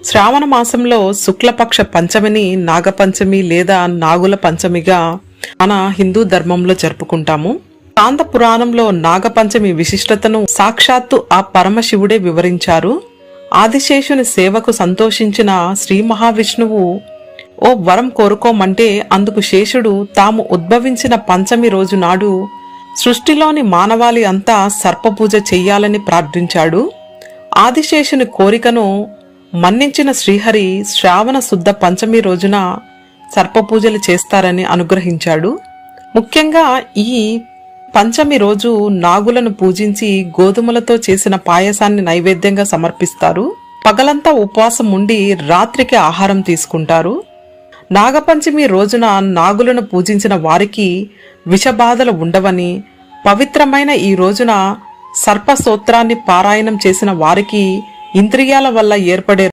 శ్రావణ మాసంలో శుక్లపక్ష పంచమిని నాగపంచమి లేదా నాగుల పంచమిగా మన హిందూ ధర్మంలో జరుపుకుంటాము. కాంత పురాణంలో నాగపంచమి విశిష్టతను సాక్షాత్తు ఆ పరమశివుడే వివరించారు. ఆదిశేషుని సేవకు సంతోషించిన శ్రీ మహావిష్ణువు ఓ వరం కోరుకోమంటే అందుకు శేషుడు తాము ఉద్భవించిన పంచమి రోజు నాడు సృష్టిలోని మానవాళి అంతా సర్పపూజ చెయ్యాలని ప్రార్థించాడు. ఆదిశేషుని కోరికను మన్నించిన శ్రీహరి శ్రావణ శుద్ధ పంచమి రోజున సర్పపూజలు చేస్తారని అనుగ్రహించాడు. ముఖ్యంగా ఈ పంచమి రోజు నాగులను పూజించి గోధుమలతో చేసిన పాయసాన్ని నైవేద్యంగా సమర్పిస్తారు. పగలంతా ఉపవాసం ఉండి రాత్రికి ఆహారం తీసుకుంటారు. నాగపంచమి రోజున నాగులను పూజించిన వారికి విషబాధలు ఉండవని, పవిత్రమైన ఈ రోజున సర్పస్తోత్రాన్ని పారాయణం చేసిన వారికి ఇంద్రియాల వల్ల ఏర్పడే